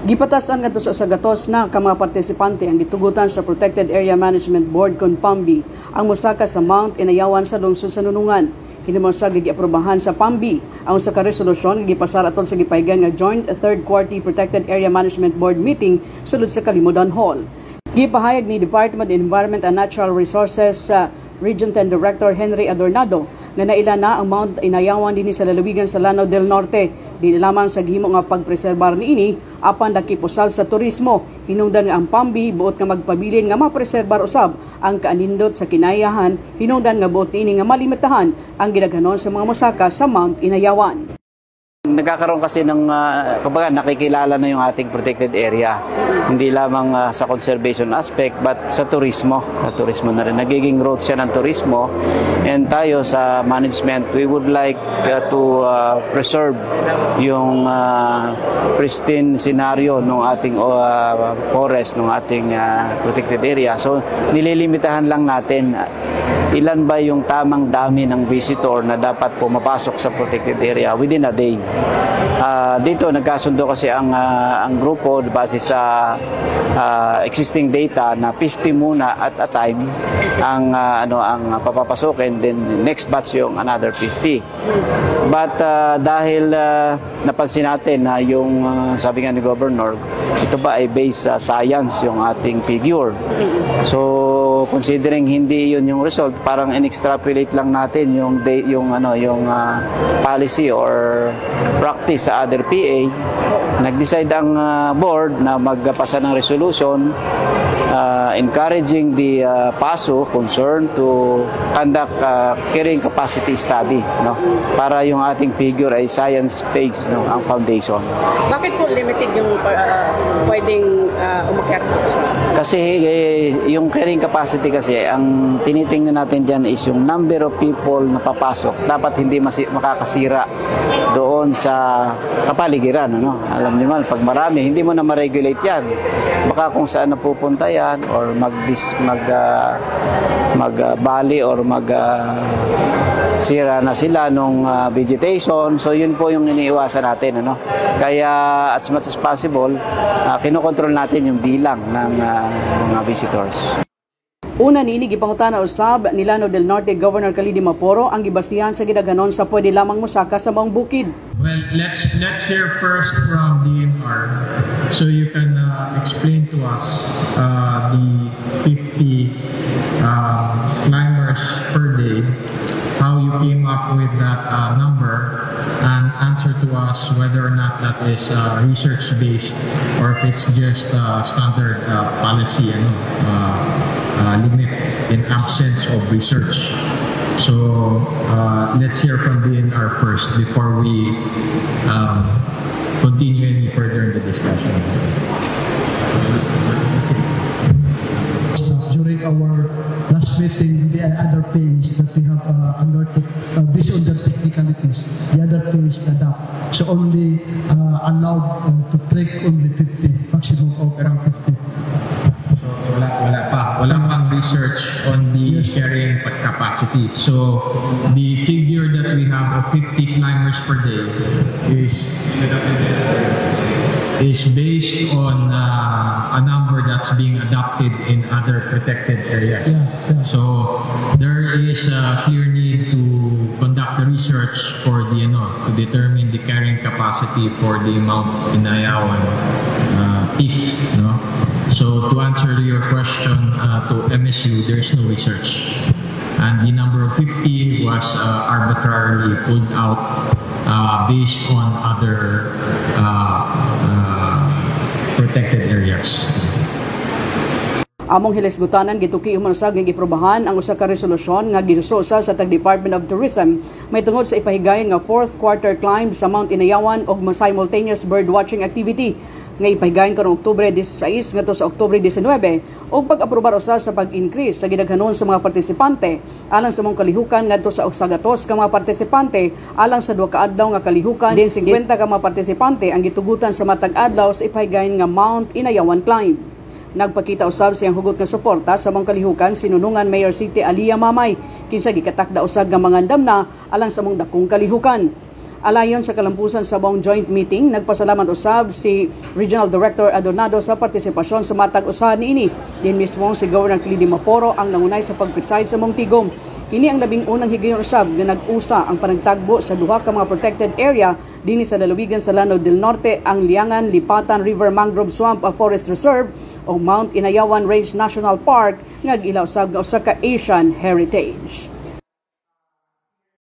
Gipatasan ngadto sa usagatos na ka mga partisipante ang gitugutan sa Protected Area Management Board kon PAMBI ang mosaka sa Mount Inayawan sa lungsod sa Nunungan. Hinimonsag giaprobahan sa PAMBI ang usa ka resolusyon nga gipasar aton sa gipaygan nga Joint Third Quarter Protected Area Management Board meeting sulod sa Kalimudan Hall. Gipahayag ni Department of Environment and Natural Resources Region 10 Director Henry Adornado na naila na ang Mount Inayawan dinhi sa lalawigan sa Lanao del Norte. Di lamang sa gihimo nga pagpreserbar niini apan dakip usab sa turismo. Hinungdan nga ang PAMBI buot nga magpabilin nga mapreserbar usab ang kaanindot sa kinayahan. Hinungdan nga buot niini nga malimitahan ang gidaghanon sa mga mosaka sa Mount Inayawan. Nagkakaroon kasi ng kumbaga nakikilala na yung ating protected area. Hindi lamang sa conservation aspect but sa turismo. Sa turismo na rin. Nagiging road siya ng turismo. And tayo sa management, we would like to preserve yung pristine scenario ng ating forest, ng ating protected area. So nililimitahan lang natin ilan ba yung tamang dami ng visitor na dapat pumapasok sa protected area within a day. Dito nagkasundo kasi ang grupo base sa existing data na 50 muna at a time ang ang papapasokin, then next batch yung another 50. But dahil napansin natin na yung sabi nga ni Governor, ito ba ay based sa science yung ating figure. So considering hindi yun yung result, parang in-extrapolate lang natin yung policy or practice sa other PA. Nag-decide ang board na magpasa ng resolution encouraging the PASO concerned to conduct carrying capacity study, no, para yung ating figure ay science-based, no, ang foundation. Bakit po limited yung pwedeng umakyat? Kasi yung carrying capacity kasi, ang tinitingnan natin dyan is yung number of people na papasok. Dapat hindi makakasira doon sa kapaligiran. Ano? Alam niyo man, pag marami, hindi mo na ma-regulate yan. Baka kung saan napupunta yan or mag-bali or sira na sila nung vegetation. So yun po yung iniiwasan natin. Ano? Kaya as much as possible, kinokontrol natin yung bilang ng mga visitors. Una niini gipangutana usab ni Lanao del Norte Governor Khalid Maporo ang gibasihan sa gidaghanon sa pwede lamang mosaka sa maong bukid. Well, let's hear first from DNR so you can explain to us the 50 climbers per day, how you came up with that number, and answer to us whether or not that is research-based or if it's just standard policy limit in absence of research. So let's hear from DNR first before we continue any further in the discussion. During our last meeting, the other phase that we have based on the technicalities, the other phase adapt. So only allowed to trek only 50, maximum of around 50. So wala pang research on the carrying capacity. So the figure that we have of 50 climbers per day is based on a number that's being adopted in other protected areas. Yeah. So there is a clear need to conduct the research for to determine the carrying capacity for the Mount Inayawan peak. No? So to answer your question to MSU, there is no research. And the number of 50 was arbitrarily pulled out based on other protected areas. Among hilisgutanan gituki umansag nga giprobahan ang usa ka resolusyon nga gisusa sa Department of Tourism may tungod sa ipahigayon nga 4th quarter climb sa Mount Inayawan og simultaneous bird watching activity nga ipahigayon karong Oktubre 16 ngadto sa Oktubre 19 ug pag-aprobar usa sa pag-increase sa gidaghanon sa mga partisipante alang sa mong kalihukan ngadto sa usagatos ka mga partisipante alang sa 2 ka adlaw nga kalihukan din 50 ka mga partisipante ang gitugutan sa matag adlaw sa ipahigayon nga Mount Inayawan climb. Nagpakita usab siyang hugot nga suporta sa mga kalihukan sinunungan Mayor City Alia Mamay kinsa gikatakda usab nga mga damna alang sa mong dakong kalihukan. Alayon sa kalampusan sa buong joint meeting, nagpasalamat usab si Regional Director Adornado sa partisipasyon sa matag usahan niini. Din mismo si Governor Clidy Maporo ang nangunay sa pag-preside sa mong tigom. Kini ang labing unang higayon usab nga nag-usa ang panagtagbo sa duha ka mga protected area dinhi sa lalawigan sa Lanao del Norte, ang Liangan Lipatan River Mangrove Swamp Forest Reserve o Mount Inayawan Range National Park nga gilaw usab nga usa ka Asian Heritage.